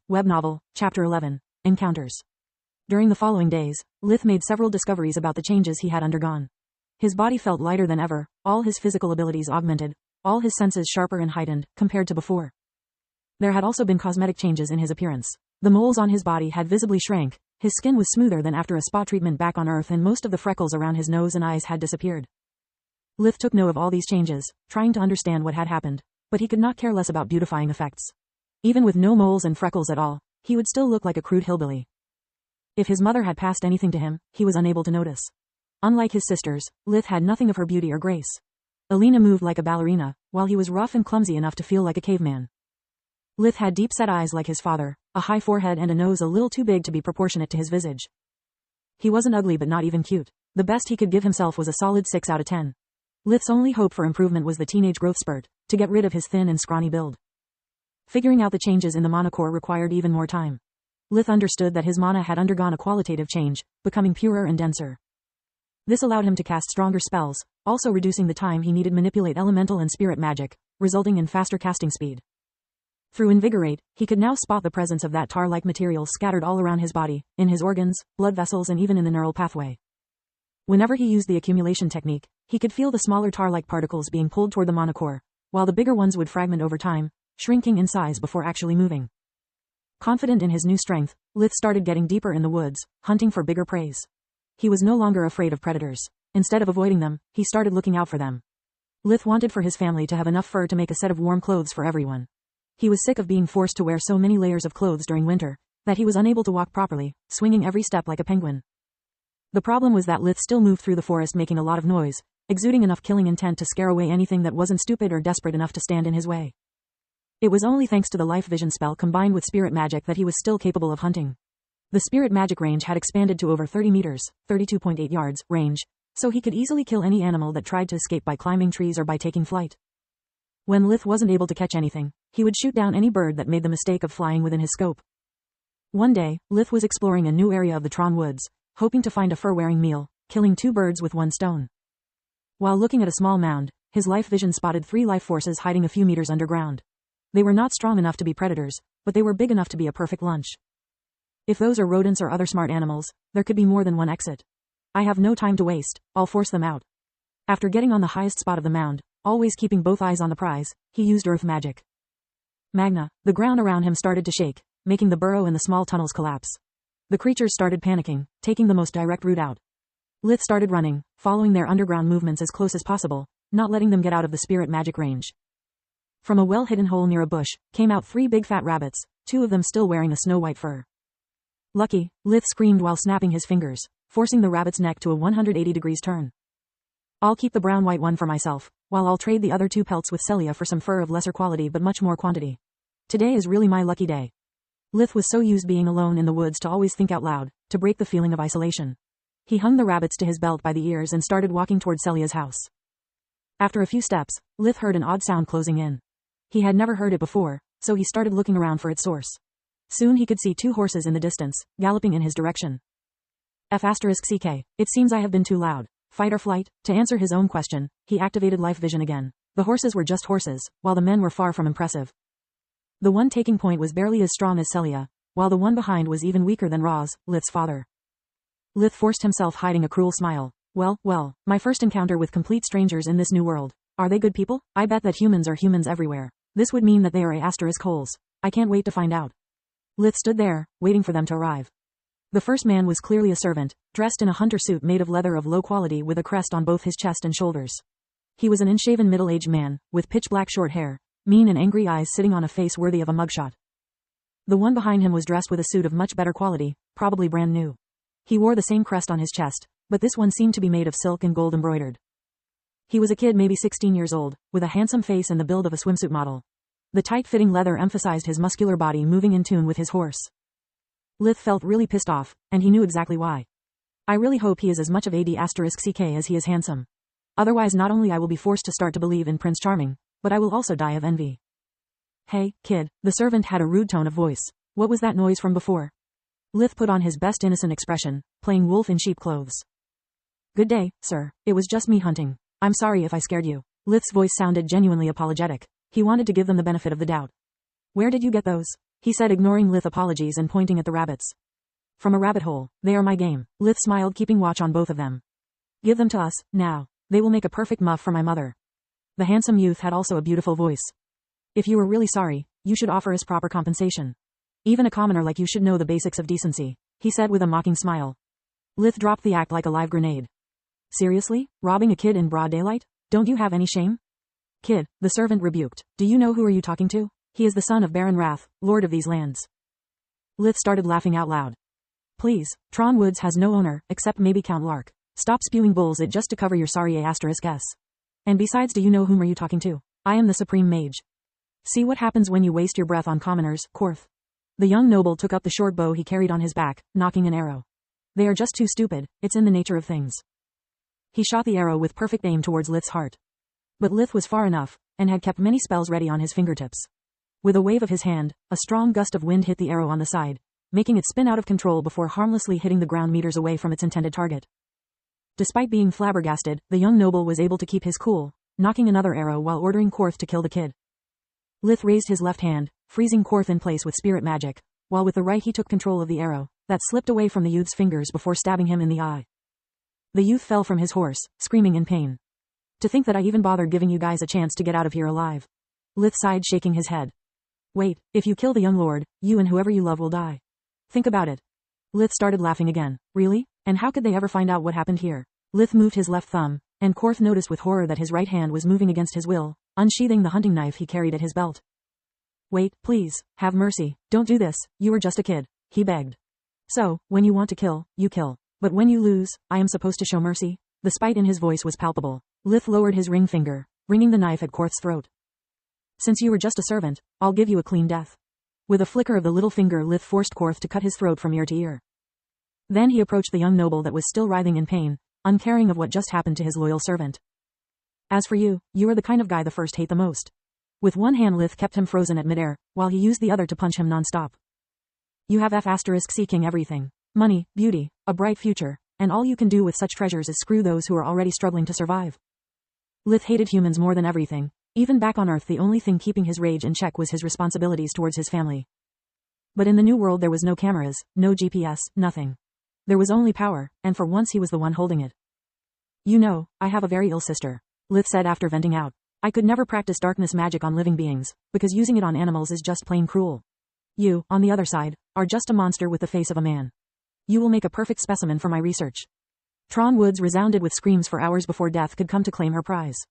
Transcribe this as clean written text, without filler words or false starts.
Web Novel, Chapter 11, Encounters. During the following days, Lith made several discoveries about the changes he had undergone. His body felt lighter than ever, all his physical abilities augmented, all his senses sharper and heightened, compared to before. There had also been cosmetic changes in his appearance. The moles on his body had visibly shrank, his skin was smoother than after a spa treatment back on Earth, and most of the freckles around his nose and eyes had disappeared. Lith took note of all these changes, trying to understand what had happened, but he could not care less about beautifying effects. Even with no moles and freckles at all, he would still look like a crude hillbilly. If his mother had passed anything to him, he was unable to notice. Unlike his sisters, Lith had nothing of her beauty or grace. Alina moved like a ballerina, while he was rough and clumsy enough to feel like a caveman. Lith had deep-set eyes like his father, a high forehead and a nose a little too big to be proportionate to his visage. He wasn't ugly but not even cute. The best he could give himself was a solid 6 out of 10. Lith's only hope for improvement was the teenage growth spurt, to get rid of his thin and scrawny build. Figuring out the changes in the mana core required even more time. Lith understood that his mana had undergone a qualitative change, becoming purer and denser. This allowed him to cast stronger spells, also reducing the time he needed to manipulate elemental and spirit magic, resulting in faster casting speed. Through Invigorate, he could now spot the presence of that tar-like material scattered all around his body, in his organs, blood vessels, and even in the neural pathway. Whenever he used the accumulation technique, he could feel the smaller tar-like particles being pulled toward the mana core, while the bigger ones would fragment over time, shrinking in size before actually moving. Confident in his new strength, Lith started getting deeper in the woods, hunting for bigger preys. He was no longer afraid of predators. Instead of avoiding them, he started looking out for them. Lith wanted for his family to have enough fur to make a set of warm clothes for everyone. He was sick of being forced to wear so many layers of clothes during winter, that he was unable to walk properly, swinging every step like a penguin. The problem was that Lith still moved through the forest making a lot of noise, exuding enough killing intent to scare away anything that wasn't stupid or desperate enough to stand in his way. It was only thanks to the life vision spell combined with spirit magic that he was still capable of hunting. The spirit magic range had expanded to over 30 meters, 32.8 yards, range, so he could easily kill any animal that tried to escape by climbing trees or by taking flight. When Lith wasn't able to catch anything, he would shoot down any bird that made the mistake of flying within his scope. One day, Lith was exploring a new area of the Tron Woods, hoping to find a fur-wearing meal, killing 2 birds with 1 stone. While looking at a small mound, his life vision spotted 3 life forces hiding a few meters underground. They were not strong enough to be predators, but they were big enough to be a perfect lunch. If those are rodents or other smart animals, there could be more than one exit. I have no time to waste, I'll force them out. After getting on the highest spot of the mound, always keeping both eyes on the prize, he used earth magic. Magna, the ground around him started to shake, making the burrow and the small tunnels collapse. The creatures started panicking, taking the most direct route out. Lith started running, following their underground movements as close as possible, not letting them get out of the spirit magic range. From a well-hidden hole near a bush, came out 3 big fat rabbits, 2 of them still wearing a snow-white fur. Lucky, Lith screamed while snapping his fingers, forcing the rabbit's neck to a 180 degrees turn. I'll keep the brown-white one for myself, while I'll trade the other 2 pelts with Celia for some fur of lesser quality but much more quantity. Today is really my lucky day. Lith was so used being alone in the woods to always think out loud, to break the feeling of isolation. He hung the rabbits to his belt by the ears and started walking toward Celia's house. After a few steps, Lith heard an odd sound closing in. He had never heard it before, so he started looking around for its source. Soon he could see 2 horses in the distance, galloping in his direction. F***CK, it seems I have been too loud. Fight or flight? To answer his own question, he activated life vision again. The horses were just horses, while the men were far from impressive. The one taking point was barely as strong as Celia, while the one behind was even weaker than Roz, Lith's father. Lith forced himself hiding a cruel smile. Well, my first encounter with complete strangers in this new world. Are they good people? I bet that humans are humans everywhere. This would mean that they are ** holes. I can't wait to find out. Lith stood there, waiting for them to arrive. The first man was clearly a servant, dressed in a hunter suit made of leather of low quality with a crest on both his chest and shoulders. He was an unshaven middle-aged man, with pitch-black short hair, mean and angry eyes sitting on a face worthy of a mugshot. The one behind him was dressed with a suit of much better quality, probably brand new. He wore the same crest on his chest, but this one seemed to be made of silk and gold embroidered. He was a kid maybe 16 years old, with a handsome face and the build of a swimsuit model. The tight-fitting leather emphasized his muscular body moving in tune with his horse. Lith felt really pissed off, and he knew exactly why. I really hope he is as much of **CK as he is handsome. Otherwise not only I will be forced to start to believe in Prince Charming, but I will also die of envy. Hey, kid, the servant had a rude tone of voice. What was that noise from before? Lith put on his best innocent expression, playing wolf in sheep clothes. Good day, sir, it was just me hunting. I'm sorry if I scared you. Lith's voice sounded genuinely apologetic. He wanted to give them the benefit of the doubt. Where did you get those? he said, ignoring Lith's apologies and pointing at the rabbits. From a rabbit hole, they are my game. Lith smiled, keeping watch on both of them. Give them to us, now. They will make a perfect muff for my mother. The handsome youth had also a beautiful voice. If you were really sorry, you should offer us proper compensation. Even a commoner like you should know the basics of decency, he said with a mocking smile. Lith dropped the act like a live grenade. Seriously? Robbing a kid in broad daylight? Don't you have any shame? Kid, the servant rebuked. Do you know who are you talking to? He is the son of Baron Wrath, lord of these lands. Lith started laughing out loud. Please, Tron Woods has no owner, except maybe Count Lark. Stop spewing bullshit just to cover your sorry **s. And besides, do you know whom are you talking to? I am the supreme mage. See what happens when you waste your breath on commoners, Korth. The young noble took up the short bow he carried on his back, nocking an arrow. They are just too stupid, it's in the nature of things. He shot the arrow with perfect aim towards Lith's heart. But Lith was far enough, and had kept many spells ready on his fingertips. With a wave of his hand, a strong gust of wind hit the arrow on the side, making it spin out of control before harmlessly hitting the ground meters away from its intended target. Despite being flabbergasted, the young noble was able to keep his cool, knocking another arrow while ordering Korth to kill the kid. Lith raised his left hand, freezing Korth in place with spirit magic, while with the right he took control of the arrow, that slipped away from the youth's fingers before stabbing him in the eye. The youth fell from his horse, screaming in pain. To think that I even bothered giving you guys a chance to get out of here alive. Lith sighed, shaking his head. Wait, if you kill the young lord, you and whoever you love will die. Think about it. Lith started laughing again. Really? And how could they ever find out what happened here? Lith moved his left thumb, and Korth noticed with horror that his right hand was moving against his will, unsheathing the hunting knife he carried at his belt. Wait, please, have mercy, don't do this, you are just a kid, he begged. So, when you want to kill, you kill. But when you lose, I am supposed to show mercy? The spite in his voice was palpable. Lith lowered his ring finger, bringing the knife at Korth's throat. Since you were just a servant, I'll give you a clean death. With a flicker of the little finger, Lith forced Korth to cut his throat from ear to ear. Then he approached the young noble that was still writhing in pain, uncaring of what just happened to his loyal servant. As for you, you are the kind of guy the first hate the most. With one hand Lith kept him frozen at midair, while he used the other to punch him non-stop. You have seeking everything. Money, beauty, a bright future, and all you can do with such treasures is screw those who are already struggling to survive. Lith hated humans more than everything. Even back on Earth the only thing keeping his rage in check was his responsibilities towards his family. But in the new world there was no cameras, no GPS, nothing. There was only power, and for once he was the one holding it. You know, I have a very ill sister, Lith said after venting out. I could never practice darkness magic on living beings, because using it on animals is just plain cruel. You, on the other side, are just a monster with the face of a man. You will make a perfect specimen for my research. Tron Woods resounded with screams for hours before death could come to claim her prize.